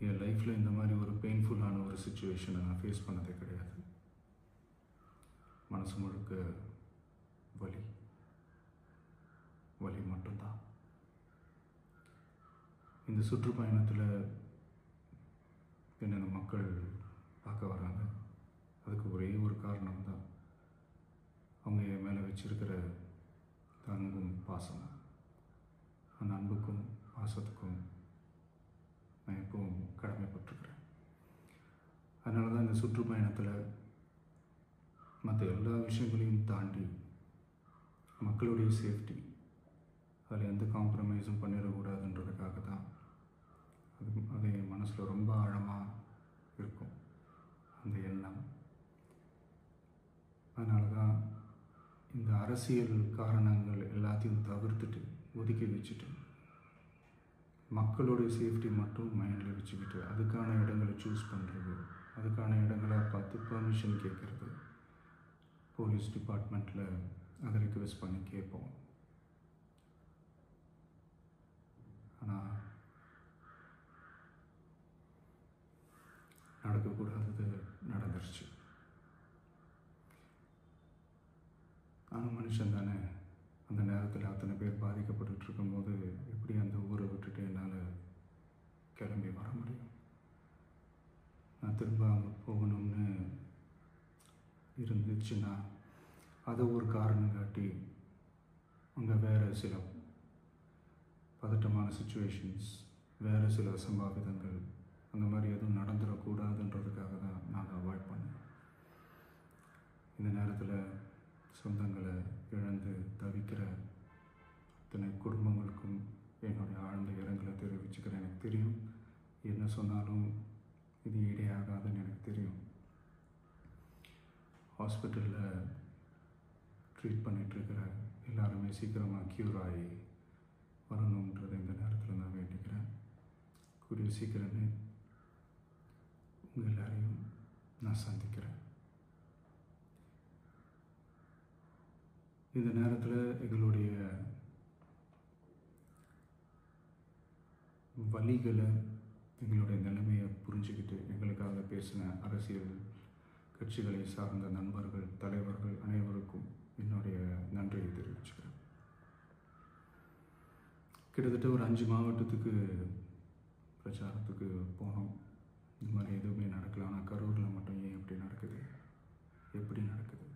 என் லைஃப்பில் இந்த மாதிரி ஒரு பெயின்ஃபுல்லான ஒரு சுச்சுவேஷனை நான் ஃபேஸ் பண்ணதே கிடையாது. மனசு முழுக்க வலி வலி மட்டும்தான். இந்த சுற்றுப்பயணத்தில் என்னென்ன மக்கள் பார்க்க வராங்க, அதுக்கு ஒரே ஒரு காரணம் தான், அவங்க என் மேலே வச்சிருக்கிற அன்பும் பாசமும். அந்த அன்புக்கும் பாசத்துக்கும் நான் எப்பவும் கடமைப்பட்டிருக்கிறேன். அதனால தான் இந்த சுற்றுப்பயணத்தில் மற்ற எல்லா விஷயங்களையும் தாண்டி மக்களுடைய சேஃப்டி, அதில் எந்த காம்ப்ரமைஸும் பண்ணிடக்கூடாதுன்றதுக்காக தான் அது என் மனசில் ரொம்ப ஆழமாக இருக்கும் அந்த எண்ணம். அதனால தான் இந்த அரசியல் காரணங்கள் எல்லாத்தையும் தவிர்த்துட்டு ஒதுக்கி வச்சுட்டு மக்களுடைய சேஃப்டி மட்டும் மைண்டில் வச்சுக்கிட்டு அதுக்கான இடங்களை சூஸ் பண்ணுறது, அதுக்கான இடங்களை பார்த்து பெர்மிஷன் கேட்குறது, போலீஸ் டிபார்ட்மெண்ட்டில் அதை ரிக்வெஸ்ட் பண்ணி கேட்போம். ஆனால் நடக்கக்கூடாதது நடந்துருச்சு. நானும் மனுஷன் தானே. அந்த நேரத்தில் அத்தனை பேர் பாதிக்கப்பட்டு இருக்கும்போது எப்படி அந்த ஊரை விட்டுட்டு என்னால் கிளம்பி வர முடியும்? நான் திரும்ப அங்கே போகணும்னு இருந்துச்சுன்னா அதை ஒரு காரணம் காட்டி அங்கே வேறு சில பதட்டமான சுச்சுவேஷன்ஸ், வேறு சில அசம்பாவிதங்கள் அந்த மாதிரி எதுவும் நடந்துடக்கூடாதுன்றதுக்காக தான் நான் அவாய்ட் பண்ணேன். இந்த நேரத்தில் சொந்தங்களை இழந்து தவிக்கிற அத்தனை குடும்பங்களுக்கும் என்னுடைய ஆழ்ந்த இரங்கலை தெரிவிச்சுக்கிறேன். எனக்கு தெரியும், என்ன சொன்னாலும் இது ஈடேயாகாதுன்னு எனக்கு தெரியும். ஹாஸ்பிட்டலில் ட்ரீட் பண்ணிகிட்ருக்கிற எல்லாருமே சீக்கிரமாக க்யூர் ஆகி வரணுன்றதை இந்த நேரத்தில் நான் வேண்டிக்கிறேன். கூடிய சீக்கிரமே உங்கள் எல்லாரையும் நான் சந்திக்கிறேன். இந்த நேரத்தில் எங்களுடைய வலிகளை, எங்களுடைய நிலைமையை புரிஞ்சுக்கிட்டு எங்களுக்காக பேசின அரசியல் கட்சிகளை சார்ந்த நண்பர்கள், தலைவர்கள் அனைவருக்கும் என்னுடைய நன்றியை தெரிவிச்சுக்கிறேன். கிட்டத்தட்ட ஒரு 5 மாவட்டத்துக்கு பிரச்சாரத்துக்கு போனோம். இந்த மாதிரி எதுவுமே நடக்கல. ஆனால் கரூரில் மட்டும் ஏன் எப்படி நடக்குது, எப்படி நடக்குது?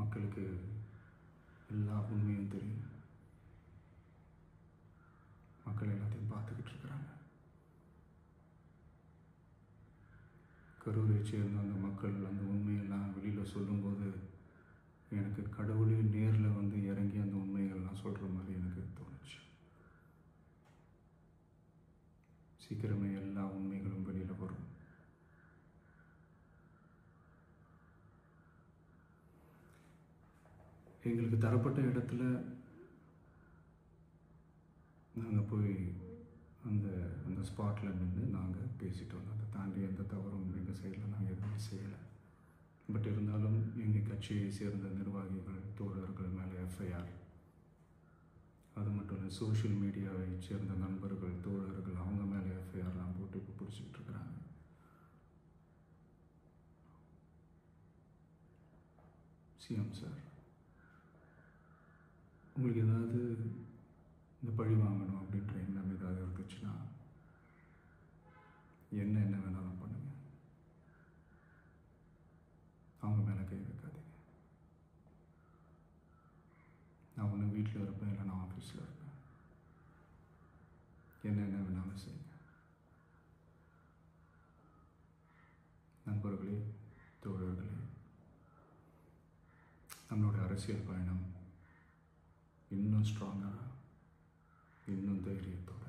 மக்களுக்கு எல்லா உண்மையும் தெரியும். மக்கள் எல்லாத்தையும் பார்த்துக்கிட்டு இருக்கிறாங்க. கரூரை சேர்ந்த அந்த மக்கள் அந்த உண்மையெல்லாம் வெளியில் சொல்லும்போது எனக்கு கடவுளே நேரில் வந்து இறங்கி அந்த உண்மைகள்லாம் சொல்கிற மாதிரி எனக்கு தோணுச்சு. சீக்கிரமே எல்லா உண்மைகளும் வெளியில் வரும். எங்களுக்கு தரப்பட்ட இடத்துல நாங்கள் போய் அந்த ஸ்பாட்டில் நின்று நாங்கள் பேசிட்டு வந்தோம். அதை தாண்டி எந்த தவறும் எங்கள் சைடில் நாங்கள் எதுவுமே செய்யலை. பட் இருந்தாலும் எங்கள் கட்சியை சேர்ந்த நிர்வாகிகள், தோழர்கள் மேலே எஃப்ஐஆர், அது மட்டும் இல்லை சோஷியல் மீடியாவை சேர்ந்த நண்பர்கள், தோழர்கள் அவங்க மேலே எஃப்ஐஆர்லாம் போட்டு இப்போ பிடிச்சிக்கிட்டு இருக்கிறாங்க. சிஎம் சார், உங்களுக்கு ஏதாவது இந்த பழி வாங்கணும் அப்படின்ற எண்ணம் ஏதாவது இருந்துச்சுன்னா என்ன வேணாலும் பண்ணுங்க. அவங்க மேலே கை வைக்காதீங்க. நான் ஒன்று வீட்டில் இருப்பேன், இல்லை நான் ஆஃபீஸில் இருப்பேன். என்ன வேணாலும் செய்யுங்க. நண்பர்களே, தோழர்களே, நம்மளோட அரசியல் பயணம் இன்னும் ஸ்ட்ராங்காக, இன்னும் தைரியத்தோட